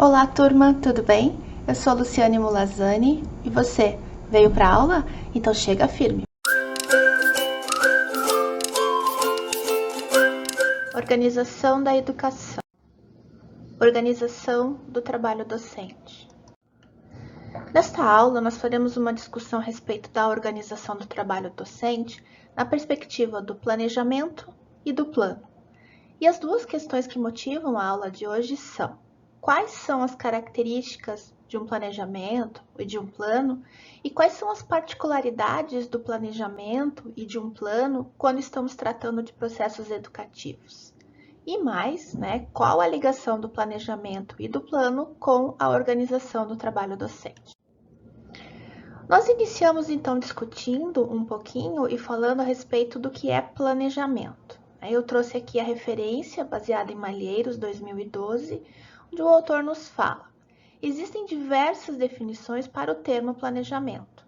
Olá, turma, tudo bem? Eu sou a Luciane Mulazani e você veio para a aula? Então chega firme. Organização da educação. Organização do trabalho docente. Nesta aula, nós faremos uma discussão a respeito da organização do trabalho docente na perspectiva do planejamento e do plano. E as duas questões que motivam a aula de hoje são: quais são as características de um planejamento e de um plano, e quais são as particularidades do planejamento e de um plano quando estamos tratando de processos educativos. E mais, qual a ligação do planejamento e do plano com a organização do trabalho docente. Nós iniciamos então discutindo um pouquinho e falando a respeito do que é planejamento. Eu trouxe aqui a referência baseada em Malheiros 2012, onde o autor nos fala: existem diversas definições para o termo planejamento.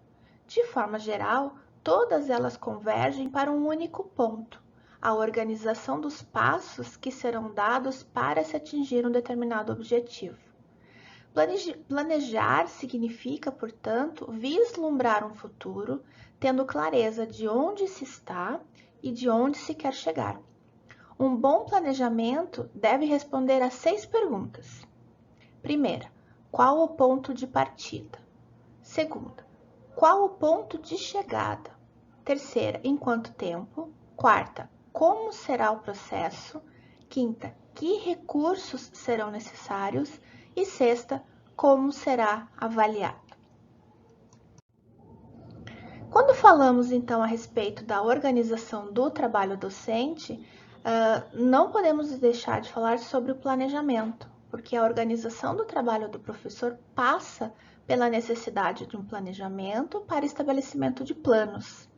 De forma geral, todas elas convergem para um único ponto: a organização dos passos que serão dados para se atingir um determinado objetivo. Planejar significa, portanto, vislumbrar um futuro, tendo clareza de onde se está e de onde se quer chegar. Um bom planejamento deve responder a 6 perguntas. Primeira, qual o ponto de partida? Segunda, qual o ponto de chegada? Terceira, em quanto tempo? Quarta, como será o processo? Quinta, que recursos serão necessários? E sexta, como será avaliado? Quando falamos então a respeito da organização do trabalho docente, não podemos deixar de falar sobre o planejamento, porque a organização do trabalho do professor passa pela necessidade de um planejamento para estabelecimento de planos.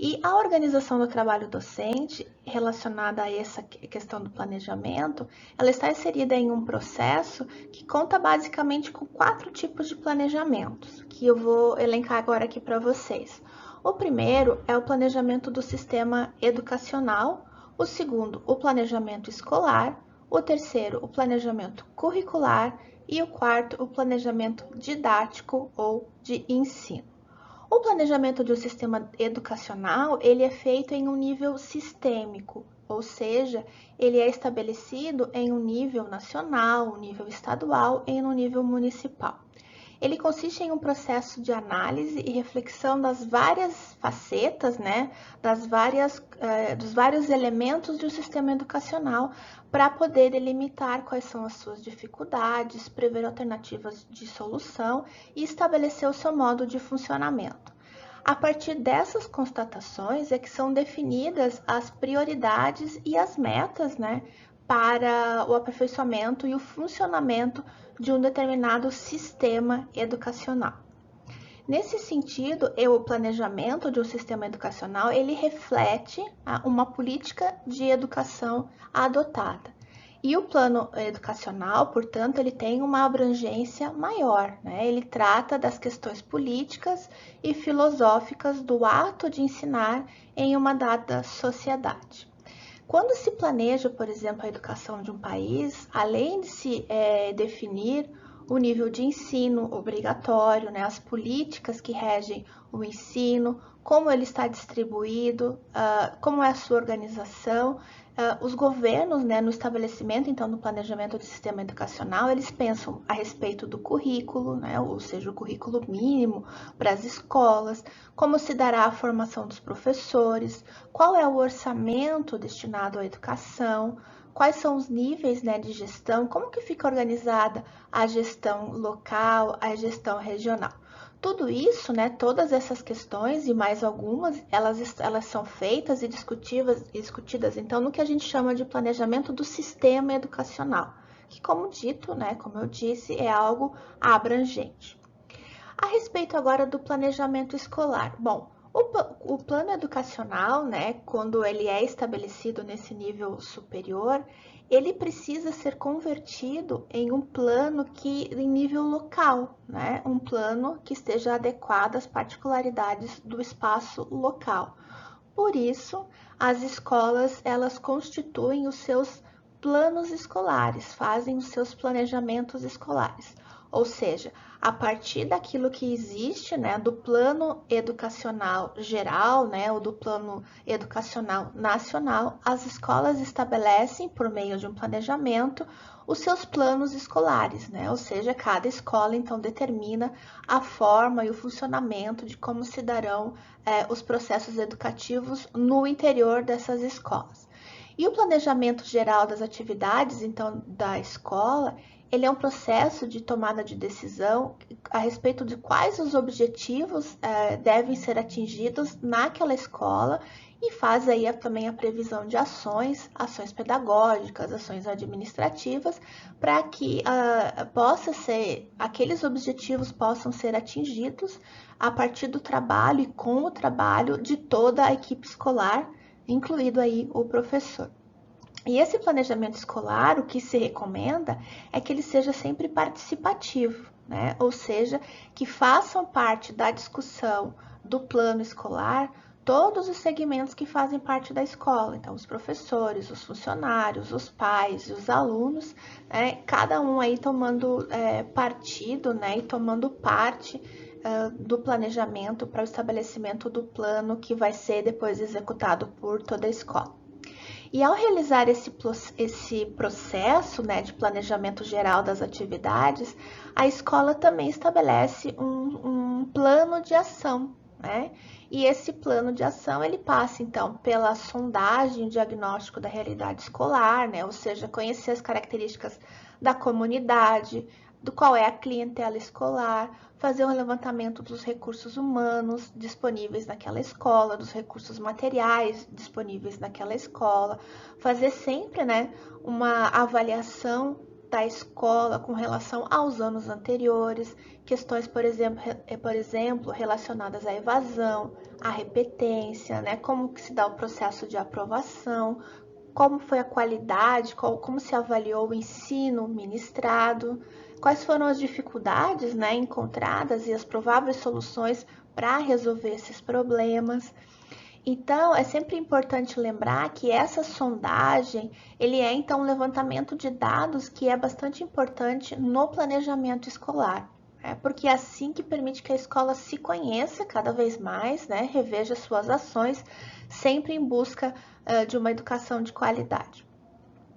E a organização do trabalho docente, relacionada a essa questão do planejamento, ela está inserida em um processo que conta basicamente com 4 tipos de planejamentos, que eu vou elencar agora aqui para vocês. O primeiro é o planejamento do sistema educacional, o segundo, o planejamento escolar, o terceiro, o planejamento curricular e o quarto, o planejamento didático ou de ensino. O planejamento de um sistema educacional, ele é feito em um nível sistêmico, ou seja, ele é estabelecido em um nível nacional, um nível estadual e no nível municipal. Ele consiste em um processo de análise e reflexão das várias facetas, dos vários elementos de um sistema educacional para poder delimitar quais são as suas dificuldades, prever alternativas de solução e estabelecer o seu modo de funcionamento. A partir dessas constatações é que são definidas as prioridades e as metas, para o aperfeiçoamento e o funcionamento de um determinado sistema educacional. Nesse sentido, o planejamento de um sistema educacional, ele reflete uma política de educação adotada. E o plano educacional, portanto, ele tem uma abrangência maior, Ele trata das questões políticas e filosóficas do ato de ensinar em uma dada sociedade. Quando se planeja, por exemplo, a educação de um país, além de se definir o nível de ensino obrigatório, as políticas que regem o ensino, como ele está distribuído, como é a sua organização, os governos, no estabelecimento, então, do planejamento do sistema educacional, eles pensam a respeito do currículo, ou seja, o currículo mínimo para as escolas, como se dará a formação dos professores, qual é o orçamento destinado à educação, quais são os níveis, de gestão, como que fica organizada a gestão local, a gestão regional. Tudo isso, todas essas questões e mais algumas, elas são feitas e discutidas, então, no que a gente chama de planejamento do sistema educacional, que, como dito, como eu disse, é algo abrangente. A respeito agora do planejamento escolar. Bom, o plano educacional, quando ele é estabelecido nesse nível superior, ele precisa ser convertido em um plano em nível local, Um plano que esteja adequado às particularidades do espaço local. Por isso, as escolas, elas constituem os seus planos escolares, fazem os seus planejamentos escolares. Ou seja, a partir daquilo que existe, né, do plano educacional geral, né, ou do plano educacional nacional, as escolas estabelecem, por meio de um planejamento, os seus planos escolares, né? Ou seja, cada escola então determina a forma e o funcionamento de como se darão os processos educativos no interior dessas escolas. E o planejamento geral das atividades, então, da escola, ele é um processo de tomada de decisão a respeito de quais os objetivos devem ser atingidos naquela escola e faz aí também a previsão de ações pedagógicas, ações administrativas, para que aqueles objetivos possam ser atingidos a partir do trabalho e com o trabalho de toda a equipe escolar, incluído aí o professor. E esse planejamento escolar, o que se recomenda é que ele seja sempre participativo, né? Ou seja, que façam parte da discussão do plano escolar todos os segmentos que fazem parte da escola. Então, os professores, os funcionários, os pais e os alunos, né? Cada um aí tomando partido, né? E tomando parte do planejamento para o estabelecimento do plano que vai ser depois executado por toda a escola. E ao realizar esse processo, né, de planejamento geral das atividades, a escola também estabelece um plano de ação, né? E esse plano de ação, ele passa, então, pela sondagem, diagnóstico da realidade escolar, né? Ou seja, conhecer as características da comunidade, do qual é a clientela escolar, fazer um levantamento dos recursos humanos disponíveis naquela escola, dos recursos materiais disponíveis naquela escola, fazer sempre, né, uma avaliação da escola com relação aos anos anteriores, questões, por exemplo, relacionadas à evasão, à repetência, né, como que se dá o processo de aprovação, como foi a qualidade, como se avaliou o ensino ministrado, quais foram as dificuldades, né, encontradas e as prováveis soluções para resolver esses problemas. Então, é sempre importante lembrar que essa sondagem, ele é então um levantamento de dados que é bastante importante no planejamento escolar. Porque é assim que permite que a escola se conheça cada vez mais, né, reveja suas ações, sempre em busca de uma educação de qualidade.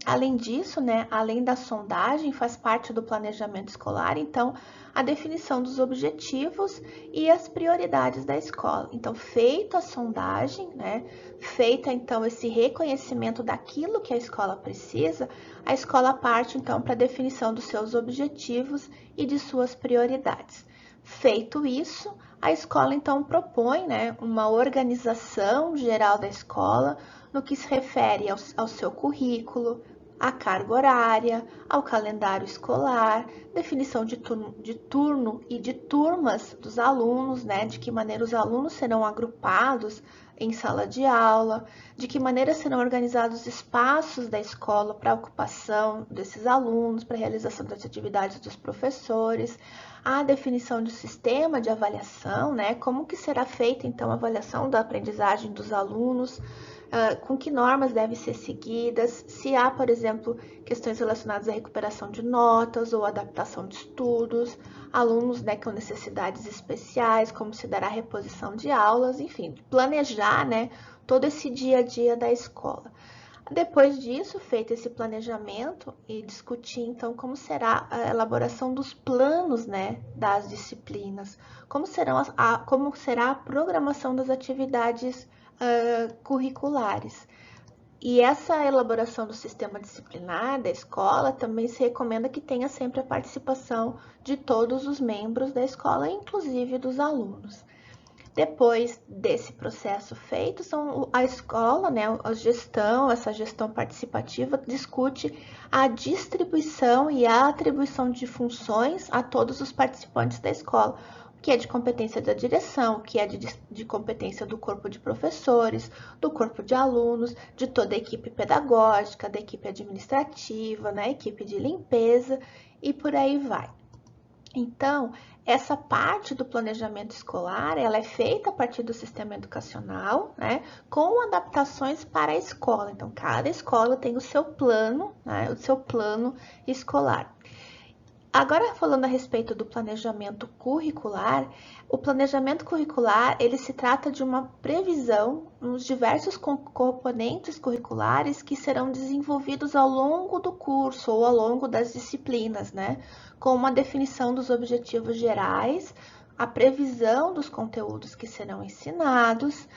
Além disso, né, além da sondagem, faz parte do planejamento escolar, então, a definição dos objetivos e as prioridades da escola. Então, feita a sondagem, né, feita então esse reconhecimento daquilo que a escola precisa, a escola parte então para a definição dos seus objetivos e de suas prioridades. Feito isso, a escola então propõe, né, uma organização geral da escola no que se refere ao seu currículo, à carga horária, ao calendário escolar, definição de turno e de turmas dos alunos, né? De que maneira os alunos serão agrupados em sala de aula, de que maneira serão organizados espaços da escola para a ocupação desses alunos, para a realização das atividades dos professores, a definição de sistema de avaliação, né? Como que será feita então a avaliação da aprendizagem dos alunos, com que normas devem ser seguidas, se há, por exemplo, questões relacionadas à recuperação de notas ou adaptação de estudos, alunos, né, com necessidades especiais, como se dará a reposição de aulas, enfim, planejar, né, todo esse dia a dia da escola. Depois disso, feito esse planejamento e discutir, então, como será a elaboração dos planos, né, das disciplinas, como será a programação das atividades curriculares. E essa elaboração do sistema disciplinar da escola também se recomenda que tenha sempre a participação de todos os membros da escola, inclusive dos alunos. Depois desse processo feito, a escola, né, essa gestão participativa, discute a distribuição e a atribuição de funções a todos os participantes da escola, o que é de competência da direção, o que é de competência do corpo de professores, do corpo de alunos, de toda a equipe pedagógica, da equipe administrativa, né, equipe de limpeza e por aí vai. Então, essa parte do planejamento escolar, ela é feita a partir do sistema educacional, né, com adaptações para a escola. Então, cada escola tem o seu plano, né, o seu plano escolar. Agora, falando a respeito do planejamento curricular, o planejamento curricular, ele se trata de uma previsão nos diversos componentes curriculares que serão desenvolvidos ao longo do curso ou ao longo das disciplinas, né? Com uma definição dos objetivos gerais, a previsão dos conteúdos que serão ensinados.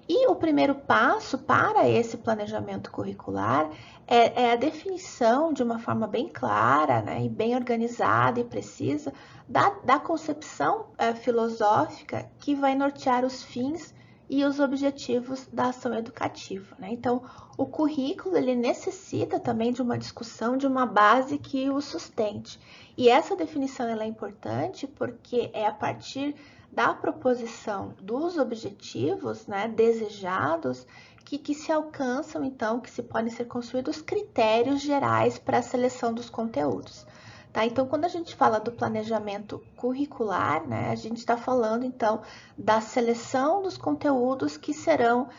E o primeiro passo para esse planejamento curricular é a definição de uma forma bem clara, né, e bem organizada e precisa da concepção filosófica que vai nortear os fins e os objetivos da ação educativa, né? Então, o currículo ele necessita também de uma discussão, de uma base que o sustente. E essa definição ela é importante porque é a partir da proposição dos objetivos, né, desejados, que se alcançam, então, que se podem ser construídos critérios gerais para a seleção dos conteúdos. Tá? Então, quando a gente fala do planejamento curricular, né, a gente está falando, então, da seleção dos conteúdos que serão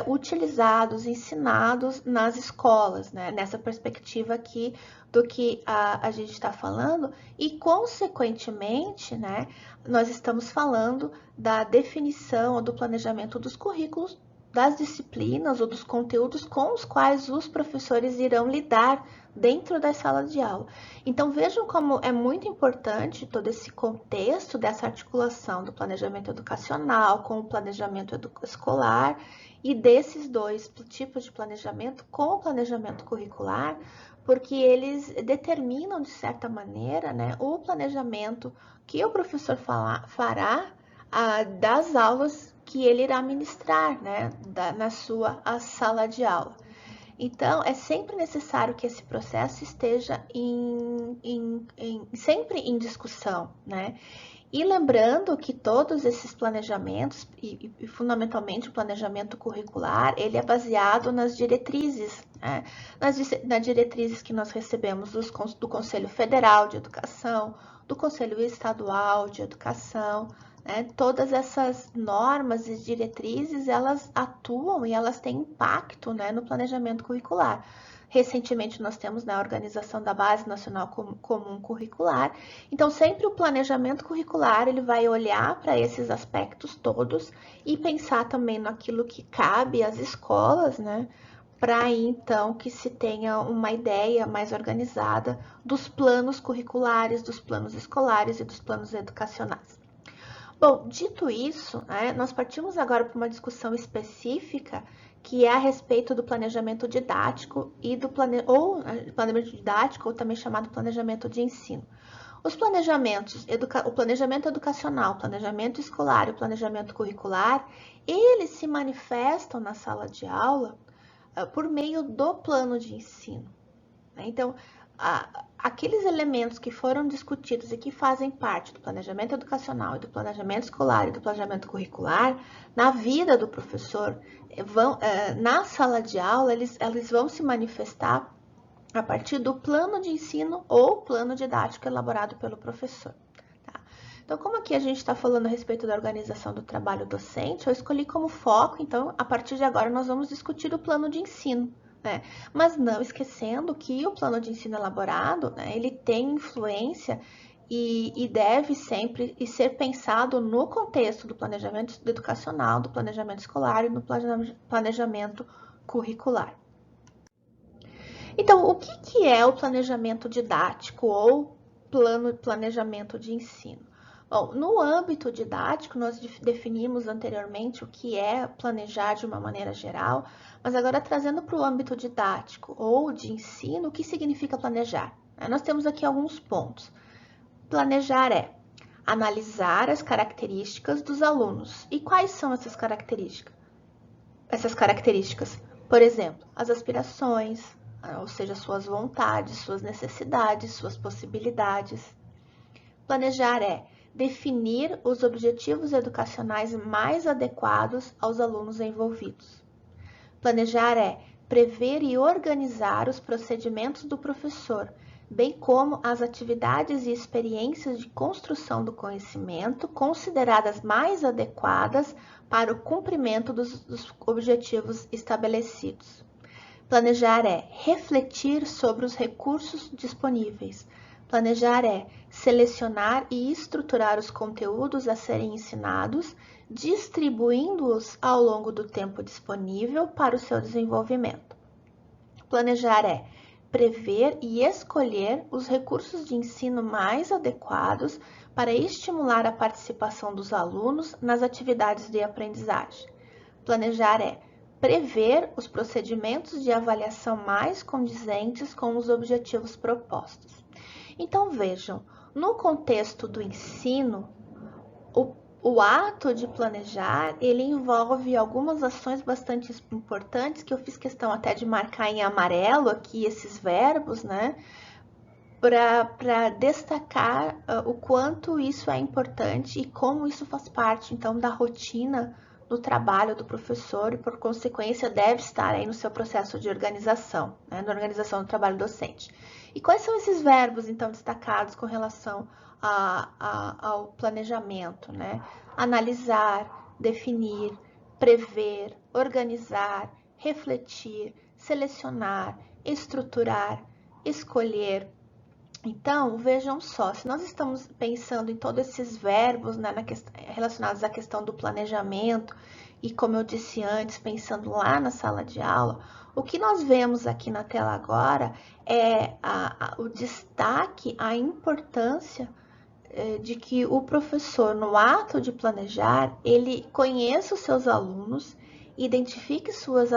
utilizados, ensinados nas escolas, né, nessa perspectiva aqui do que a gente está falando, e, consequentemente, né, nós estamos falando da definição ou do planejamento dos currículos, das disciplinas ou dos conteúdos com os quais os professores irão lidar dentro da sala de aula. Então, vejam como é muito importante todo esse contexto dessa articulação do planejamento educacional com o planejamento escolar e desses dois tipos de planejamento com o planejamento curricular, porque eles determinam, de certa maneira, né, o planejamento que o professor fará das aulas que ele irá ministrar, né, na sua sala de aula. Então, é sempre necessário que esse processo esteja sempre em discussão, né? E lembrando que todos esses planejamentos, e fundamentalmente o planejamento curricular, ele é baseado nas diretrizes, né? Nas diretrizes que nós recebemos do Conselho Federal de Educação, do Conselho Estadual de Educação, né? Todas essas normas e diretrizes, elas atuam e elas têm impacto, né, no planejamento curricular. Recentemente, nós temos a organização da Base Nacional Comum Curricular. Então, sempre o planejamento curricular, ele vai olhar para esses aspectos todos e pensar também naquilo que cabe às escolas, né, para aí, então, que se tenha uma ideia mais organizada dos planos curriculares, dos planos escolares e dos planos educacionais. Bom, dito isso, né, nós partimos agora para uma discussão específica que é a respeito do planejamento didático e do planejamento didático, ou também chamado planejamento de ensino. Os planejamentos, o planejamento educacional, o planejamento escolar e o planejamento curricular, eles se manifestam na sala de aula por meio do plano de ensino. Então, aqueles elementos que foram discutidos e que fazem parte do planejamento educacional e do planejamento escolar e do planejamento curricular, na vida do professor, na sala de aula, eles vão se manifestar a partir do plano de ensino ou plano didático elaborado pelo professor. Tá? Então, como aqui a gente está falando a respeito da organização do trabalho docente, eu escolhi como foco, então, a partir de agora, nós vamos discutir o plano de ensino. Né? Mas não esquecendo que o plano de ensino elaborado, né, ele tem influência e deve sempre ser pensado no contexto do planejamento educacional, do planejamento escolar e no planejamento curricular. Então, o que é o planejamento didático ou planejamento de ensino? Bom, no âmbito didático, nós definimos anteriormente o que é planejar de uma maneira geral, mas agora trazendo para o âmbito didático ou de ensino, o que significa planejar? Nós temos aqui alguns pontos. Planejar é analisar as características dos alunos. E quais são essas características? Por exemplo, as aspirações, ou seja, suas vontades, suas necessidades, suas possibilidades. Planejar é definir os objetivos educacionais mais adequados aos alunos envolvidos. Planejar é prever e organizar os procedimentos do professor, bem como as atividades e experiências de construção do conhecimento consideradas mais adequadas para o cumprimento dos objetivos estabelecidos. Planejar é refletir sobre os recursos disponíveis. Planejar é selecionar e estruturar os conteúdos a serem ensinados, distribuindo-os ao longo do tempo disponível para o seu desenvolvimento. Planejar é prever e escolher os recursos de ensino mais adequados para estimular a participação dos alunos nas atividades de aprendizagem. Planejar é prever os procedimentos de avaliação mais condizentes com os objetivos propostos. Então, vejam, no contexto do ensino, o ato de planejar, ele envolve algumas ações bastante importantes, que eu fiz questão até de marcar em amarelo aqui esses verbos, né? Para destacar o quanto isso é importante e como isso faz parte, então, da rotina do trabalho do professor e, por consequência, deve estar aí no seu processo de organização, né, na organização do trabalho docente. E quais são esses verbos, então, destacados com relação ao planejamento, né? Analisar, definir, prever, organizar, refletir, selecionar, estruturar, escolher. Então, vejam só, se nós estamos pensando em todos esses verbos, né, relacionados à questão do planejamento, e como eu disse antes, pensando lá na sala de aula, o que nós vemos aqui na tela agora é o destaque, a importância de que o professor, no ato de planejar, ele conheça os seus alunos, identifique suas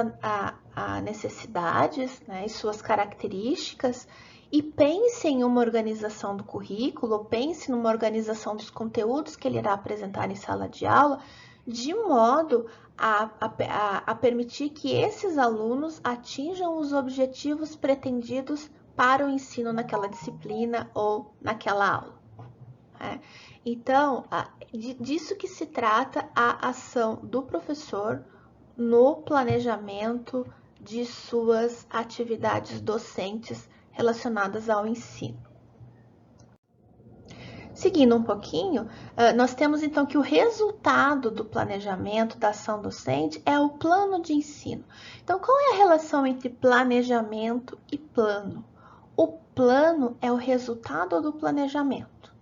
necessidades, né, e suas características, e pense em uma organização do currículo, pense numa organização dos conteúdos que ele irá apresentar em sala de aula, de modo a permitir que esses alunos atinjam os objetivos pretendidos para o ensino naquela disciplina ou naquela aula. Então, disso que se trata a ação do professor no planejamento de suas atividades docentes relacionadas ao ensino. Seguindo um pouquinho, nós temos então que o resultado do planejamento da ação docente é o plano de ensino. Então, qual é a relação entre planejamento e plano? O plano é o resultado do planejamento.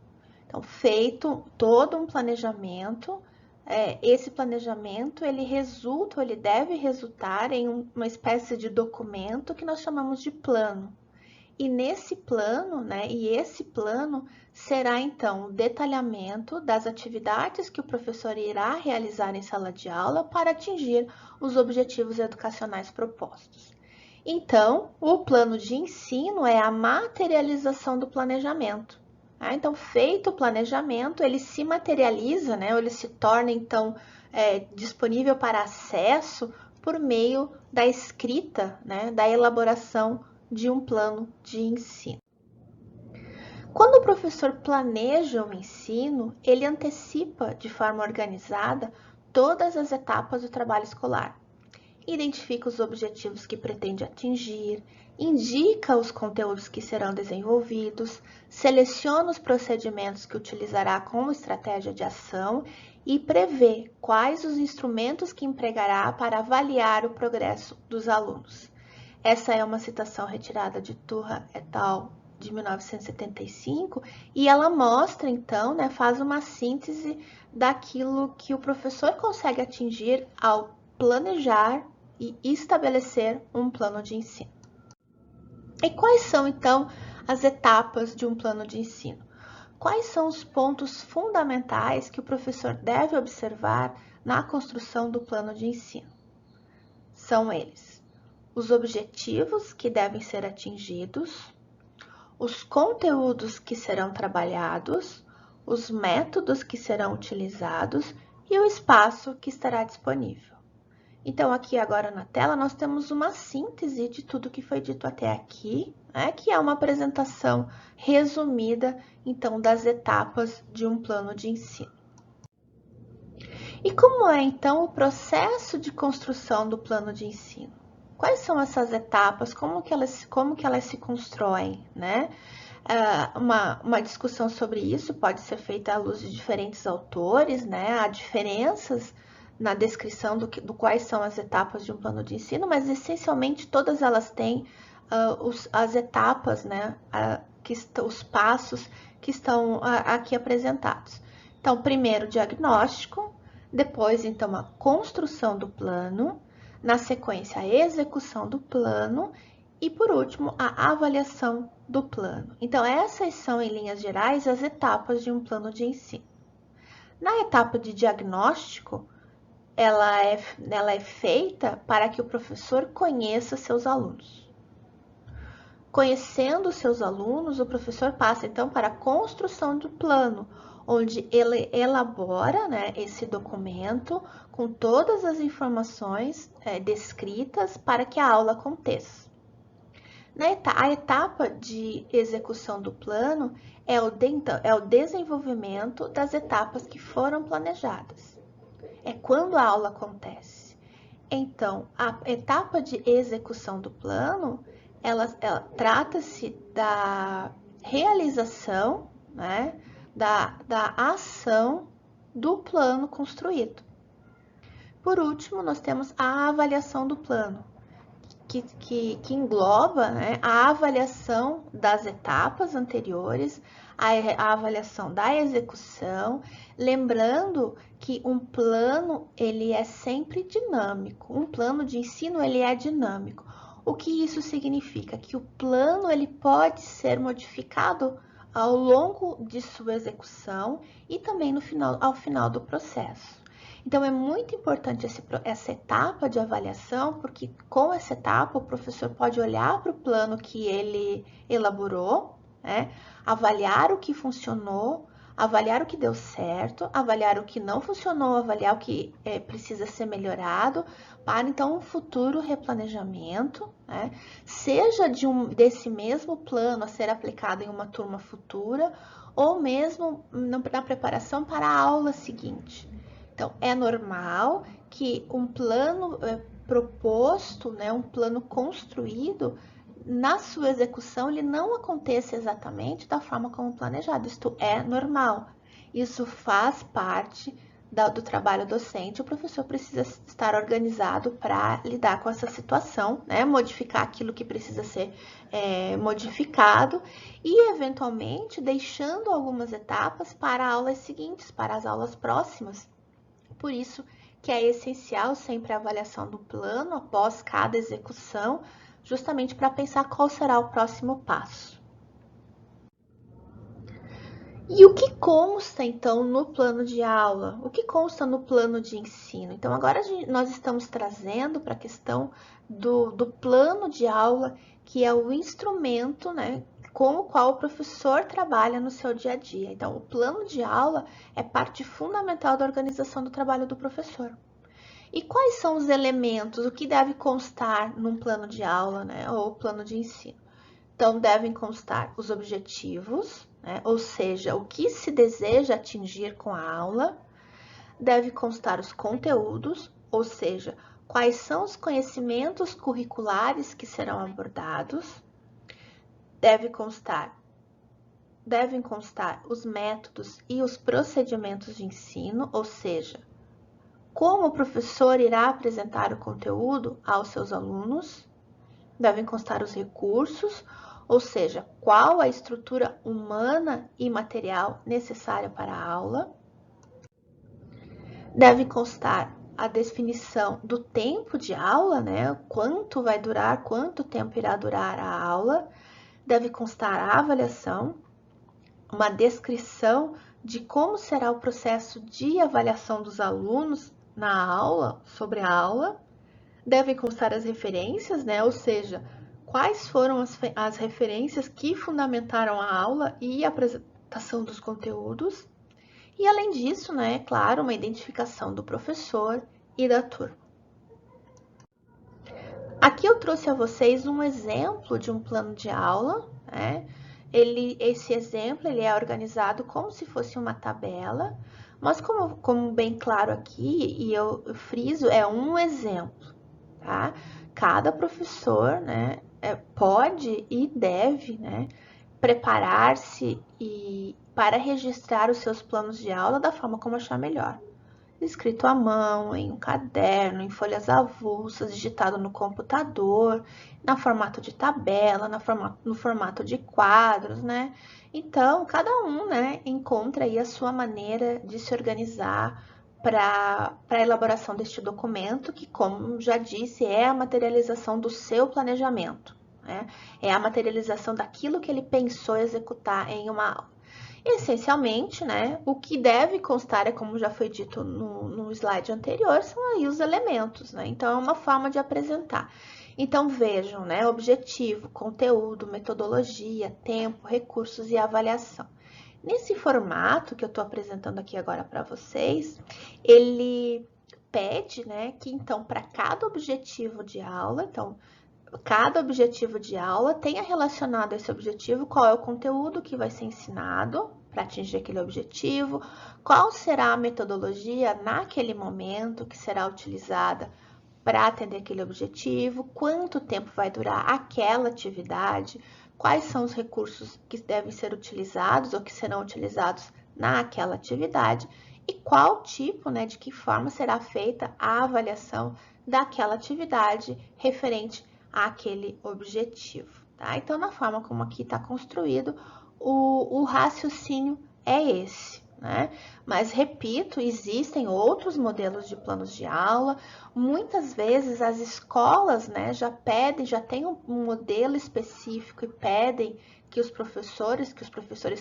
Então, feito todo um planejamento, esse planejamento ele deve resultar em uma espécie de documento que nós chamamos de plano. E nesse plano, esse plano será então o detalhamento das atividades que o professor irá realizar em sala de aula para atingir os objetivos educacionais propostos. Então, o plano de ensino é a materialização do planejamento. Então, feito o planejamento, ele se materializa, ou ele se torna, então, disponível para acesso por meio da escrita, da elaboração de um plano de ensino. Quando o professor planeja o ensino, ele antecipa de forma organizada todas as etapas do trabalho escolar. Identifica os objetivos que pretende atingir, indica os conteúdos que serão desenvolvidos, seleciona os procedimentos que utilizará como estratégia de ação e prevê quais os instrumentos que empregará para avaliar o progresso dos alunos. Essa é uma citação retirada de Turra et al. De 1975, e ela mostra, então, faz uma síntese daquilo que o professor consegue atingir ao planejar e estabelecer um plano de ensino. E quais são, então, as etapas de um plano de ensino? Quais são os pontos fundamentais que o professor deve observar na construção do plano de ensino? São eles: os objetivos que devem ser atingidos, os conteúdos que serão trabalhados, os métodos que serão utilizados e o espaço que estará disponível. Então, aqui agora na tela, nós temos uma síntese de tudo que foi dito até aqui, que é uma apresentação resumida, então, das etapas de um plano de ensino. E como é, então, o processo de construção do plano de ensino? Quais são essas etapas? Como que elas se constroem, né? Uma discussão sobre isso pode ser feita à luz de diferentes autores, né? Há diferenças na descrição do quais são as etapas de um plano de ensino, mas essencialmente todas elas têm as etapas, né? Os passos que estão aqui apresentados. Então, primeiro o diagnóstico, depois então a construção do plano, na sequência a execução do plano e por último a avaliação do plano. Então, essas são, em linhas gerais, as etapas de um plano de ensino. Na etapa de diagnóstico, ela é feita para que o professor conheça seus alunos. Conhecendo seus alunos, o professor passa então para a construção do plano, onde ele elabora, né, esse documento com todas as informações descritas para que a aula aconteça. A etapa de execução do plano é o desenvolvimento das etapas que foram planejadas. É quando a aula acontece. Então, a etapa de execução do plano, ela trata-se da realização, né, da ação do plano construído. Por último, nós temos a avaliação do plano, que engloba, né, a avaliação das etapas anteriores, a avaliação da execução, lembrando que um plano ele é sempre dinâmico, um plano de ensino ele é dinâmico. O que isso significa? Que o plano ele pode ser modificado ao longo de sua execução e também ao final do processo. Então, é muito importante essa etapa de avaliação, porque com essa etapa o professor pode olhar para o plano que ele elaborou, né? Avaliar o que funcionou, avaliar o que deu certo, avaliar o que não funcionou, avaliar o que precisa ser melhorado, para então um futuro replanejamento, né? Seja desse mesmo plano a ser aplicado em uma turma futura, ou mesmo na preparação para a aula seguinte. Então, é normal que um plano proposto, né, um plano construído, na sua execução, ele não aconteça exatamente da forma como planejado. Isto é normal. Isso faz parte do trabalho docente. O professor precisa estar organizado para lidar com essa situação, né, modificar aquilo que precisa ser modificado e, eventualmente, deixando algumas etapas para aulas seguintes, para as aulas próximas. Por isso que é essencial sempre a avaliação do plano após cada execução, justamente para pensar qual será o próximo passo. E o que consta, então, no plano de aula? O que consta no plano de ensino? Então, agora nós estamos trazendo para a questão do plano de aula, que é o instrumento, né, com o qual o professor trabalha no seu dia a dia. Então, o plano de aula é parte fundamental da organização do trabalho do professor. E quais são os elementos, o que deve constar num plano de aula, né, ou plano de ensino? Então, devem constar os objetivos, né, ou seja, o que se deseja atingir com a aula. Deve constar os conteúdos, ou seja, quais são os conhecimentos curriculares que serão abordados. Devem constar os métodos e os procedimentos de ensino, ou seja, como o professor irá apresentar o conteúdo aos seus alunos. Devem constar os recursos, ou seja, qual a estrutura humana e material necessária para a aula. Deve constar a definição do tempo de aula, né? Quanto vai durar, quanto tempo irá durar a aula. Deve constar a avaliação, uma descrição de como será o processo de avaliação dos alunos na aula, sobre a aula. Devem constar as referências, né? Ou seja, quais foram as referências que fundamentaram a aula e a apresentação dos conteúdos. E, além disso, né, é claro, uma identificação do professor e da turma. Aqui eu trouxe a vocês um exemplo de um plano de aula, né? Esse exemplo ele é organizado como se fosse uma tabela, mas como bem claro aqui, e eu friso, é um exemplo. tá? Cada professor, né, pode e deve, né, preparar-se e para registrar os seus planos de aula da forma como achar melhor. Escrito à mão, em um caderno, em folhas avulsas, digitado no computador, na formato de tabela, no formato de quadros, né? Então, cada um, né, encontra aí a sua maneira de se organizar para a elaboração deste documento, que, como já disse, é a materialização do seu planejamento, né? É a materialização daquilo que ele pensou executar em uma aula. Essencialmente, né, o que deve constar, é como já foi dito no slide anterior, são aí os elementos, né? Então, é uma forma de apresentar. Então, vejam, né, objetivo, conteúdo, metodologia, tempo, recursos e avaliação. Nesse formato que eu estou apresentando aqui agora para vocês, ele pede, né, que então, para cada objetivo de aula, então, cada objetivo de aula tenha relacionado a esse objetivo qual é o conteúdo que vai ser ensinado para atingir aquele objetivo, qual será a metodologia naquele momento que será utilizada para atender aquele objetivo, quanto tempo vai durar aquela atividade, quais são os recursos que devem ser utilizados ou que serão utilizados naquela atividade e qual tipo, né, de que forma será feita a avaliação daquela atividade referente àquele objetivo, tá? Então, na forma como aqui está construído, o raciocínio é esse, né? Mas, repito, existem outros modelos de planos de aula. Muitas vezes as escolas, né, já pedem, já tem um modelo específico e pedem que os professores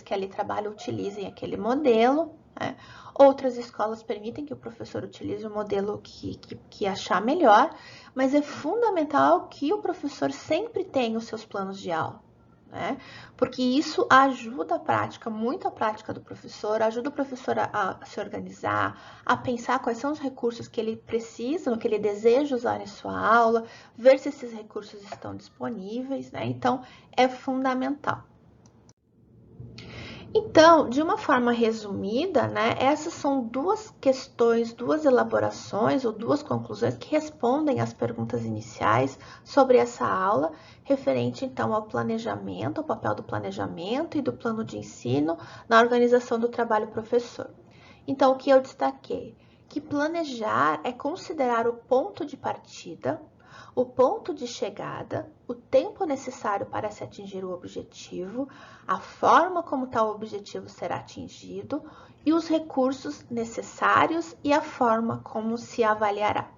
que ali trabalham utilizem aquele modelo, né? Outras escolas permitem que o professor utilize o modelo que achar melhor, mas é fundamental que o professor sempre tenha os seus planos de aula, né? Porque isso ajuda a prática, muito a prática do professor, ajuda o professor a se organizar, a pensar quais são os recursos que ele precisa, que ele deseja usar em sua aula, ver se esses recursos estão disponíveis, né? Então, é fundamental. Então, de uma forma resumida, né, essas são duas questões, duas elaborações ou duas conclusões que respondem às perguntas iniciais sobre essa aula, referente então ao planejamento, ao papel do planejamento e do plano de ensino na organização do trabalho professor. Então, o que eu destaquei? Que planejar é considerar o ponto de partida, o ponto de chegada, o tempo necessário para se atingir o objetivo, a forma como tal objetivo será atingido e os recursos necessários e a forma como se avaliará.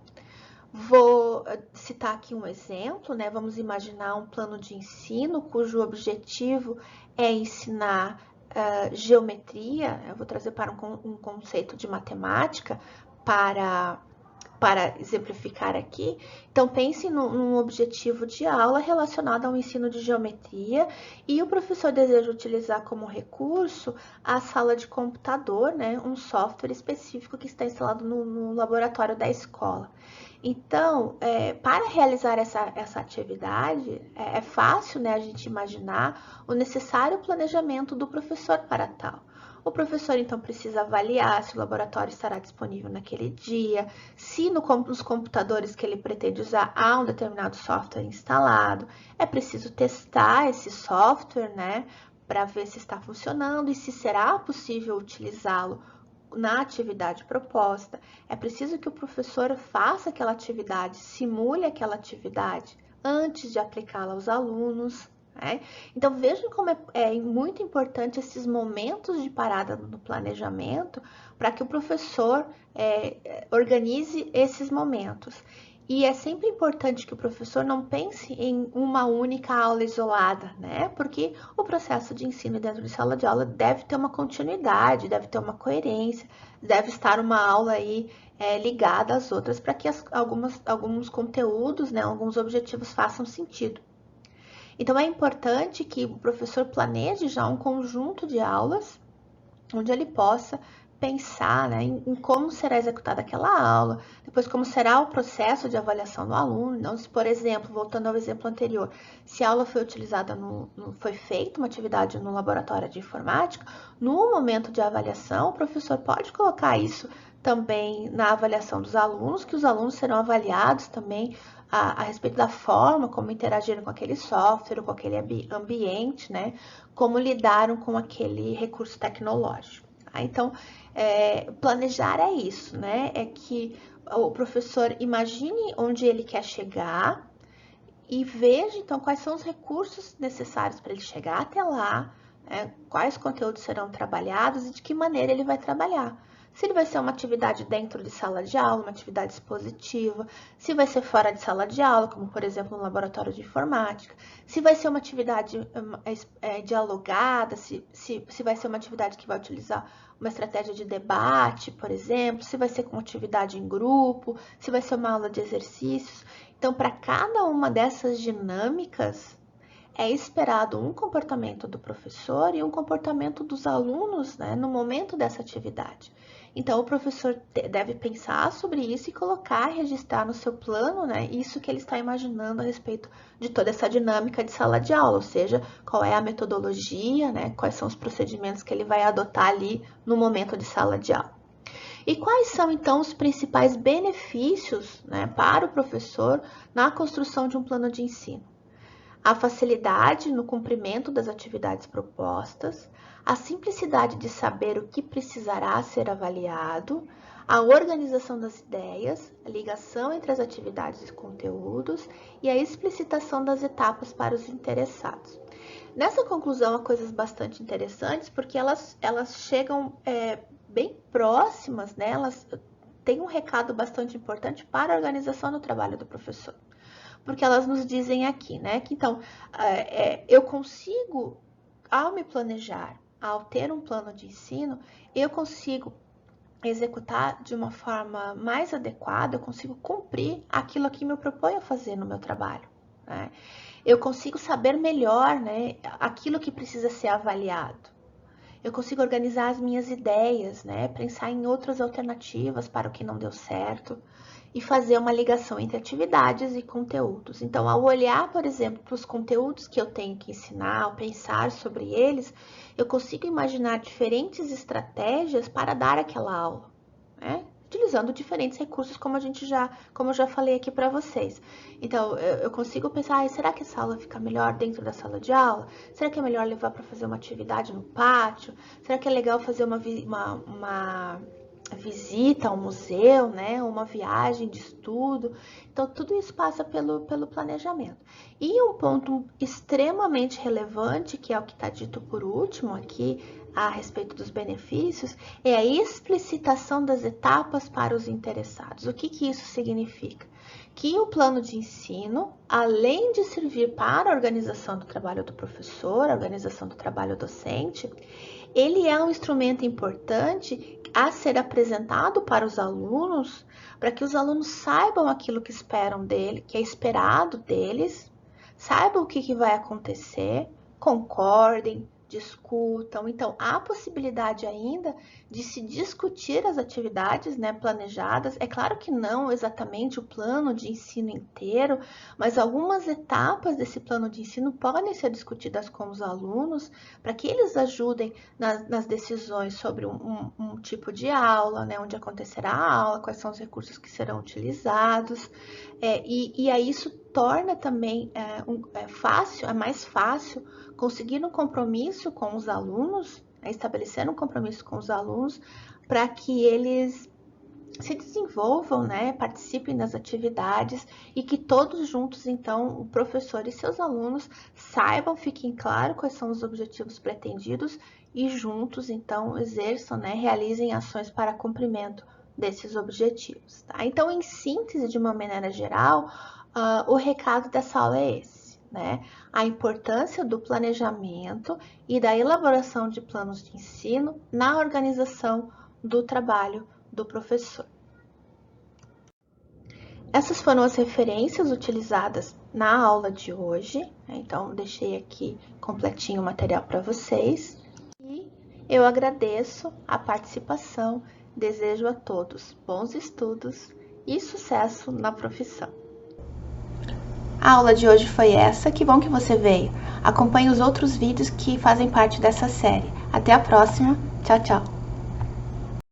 Vou citar aqui um exemplo, né? Vamos imaginar um plano de ensino cujo objetivo é ensinar geometria. Eu vou trazer para um conceito de matemática para exemplificar aqui. Então, pense num objetivo de aula relacionado ao ensino de geometria e o professor deseja utilizar como recurso a sala de computador, né, um software específico que está instalado no laboratório da escola. Então, para realizar essa atividade, é fácil, né, a gente imaginar o necessário planejamento do professor para tal. O professor, então, precisa avaliar se o laboratório estará disponível naquele dia, se nos computadores que ele pretende usar há um determinado software instalado. É preciso testar esse software, né, para ver se está funcionando e se será possível utilizá-lo na atividade proposta. É preciso que o professor faça aquela atividade, simule aquela atividade antes de aplicá-la aos alunos. Né? Então, vejam como é muito importante esses momentos de parada no planejamento para que o professor organize esses momentos. E é sempre importante que o professor não pense em uma única aula isolada, né? Porque o processo de ensino dentro de sala de aula deve ter uma continuidade, deve ter uma coerência, deve estar uma aula aí ligada às outras para que alguns conteúdos, né, alguns objetivos façam sentido. Então, é importante que o professor planeje já um conjunto de aulas onde ele possa pensar, né, em como será executada aquela aula, depois como será o processo de avaliação do aluno. Então, se, por exemplo, voltando ao exemplo anterior, se a aula foi utilizada, foi feita uma atividade no laboratório de informática, no momento de avaliação, o professor pode colocar isso também na avaliação dos alunos, que os alunos serão avaliados também a respeito da forma como interagiram com aquele software, com aquele ambiente, né? Como lidaram com aquele recurso tecnológico. Então, planejar é isso, né? É que o professor imagine onde ele quer chegar e veja, então, quais são os recursos necessários para ele chegar até lá, né? Quais conteúdos serão trabalhados e de que maneira ele vai trabalhar. Se ele vai ser uma atividade dentro de sala de aula, uma atividade expositiva, se vai ser fora de sala de aula, como por exemplo no laboratório de informática, se vai ser uma atividade dialogada, se vai ser uma atividade que vai utilizar uma estratégia de debate, por exemplo, se vai ser com atividade em grupo, se vai ser uma aula de exercícios. Então, para cada uma dessas dinâmicas, é esperado um comportamento do professor e um comportamento dos alunos, né, no momento dessa atividade. Então, o professor deve pensar sobre isso e colocar, registrar no seu plano, né, isso que ele está imaginando a respeito de toda essa dinâmica de sala de aula, ou seja, qual é a metodologia, né, quais são os procedimentos que ele vai adotar ali no momento de sala de aula. E quais são, então, os principais benefícios, né, para o professor na construção de um plano de ensino? A facilidade no cumprimento das atividades propostas, a simplicidade de saber o que precisará ser avaliado, a organização das ideias, a ligação entre as atividades e conteúdos e a explicitação das etapas para os interessados. Nessa conclusão, há coisas bastante interessantes, porque elas chegam bem próximas, né? Elas têm um recado bastante importante para a organização do trabalho do professor. Porque elas nos dizem aqui, né? Que então, eu consigo, ao me planejar, ao ter um plano de ensino, eu consigo executar de uma forma mais adequada, eu consigo cumprir aquilo que me proponho a fazer no meu trabalho, né? Eu consigo saber melhor, né, aquilo que precisa ser avaliado. Eu consigo organizar as minhas ideias, né, pensar em outras alternativas para o que não deu certo e fazer uma ligação entre atividades e conteúdos. Então, ao olhar, por exemplo, para os conteúdos que eu tenho que ensinar, ao pensar sobre eles, eu consigo imaginar diferentes estratégias para dar aquela aula, né? Utilizando diferentes recursos, como eu já falei aqui para vocês. Então, eu consigo pensar, será que essa aula fica melhor dentro da sala de aula? Será que é melhor levar para fazer uma atividade no pátio? Será que é legal fazer uma visita ao museu, né? Uma viagem de estudo? Então, tudo isso passa pelo planejamento. E um ponto extremamente relevante, que é o que está dito por último aqui, a respeito dos benefícios, é a explicitação das etapas para os interessados. O que isso significa? Que o plano de ensino, além de servir para a organização do trabalho do professor, a organização do trabalho docente, ele é um instrumento importante a ser apresentado para os alunos, para que os alunos saibam aquilo que esperam dele, que é esperado deles, saibam o que vai acontecer, concordem, discutam. Então, há possibilidade ainda de se discutir as atividades, né, planejadas. É claro que não exatamente o plano de ensino inteiro, mas algumas etapas desse plano de ensino podem ser discutidas com os alunos para que eles ajudem nas decisões sobre um tipo de aula, né, onde acontecerá a aula, quais são os recursos que serão utilizados. E aí isso torna também mais fácil conseguir um compromisso com os alunos, estabelecer um compromisso com os alunos para que eles se desenvolvam, né, participem das atividades e que todos juntos, então, o professor e seus alunos saibam, fiquem claro quais são os objetivos pretendidos e juntos, então, exerçam, né, realizem ações para cumprimento desses objetivos, tá? Então, em síntese, de uma maneira geral, o recado dessa aula é esse, né? A importância do planejamento e da elaboração de planos de ensino na organização do trabalho do professor. Essas foram as referências utilizadas na aula de hoje, né? Então, deixei aqui completinho o material para vocês. E eu agradeço a participação, desejo a todos bons estudos e sucesso na profissão. A aula de hoje foi essa, que bom que você veio. Acompanhe os outros vídeos que fazem parte dessa série. Até a próxima, tchau, tchau!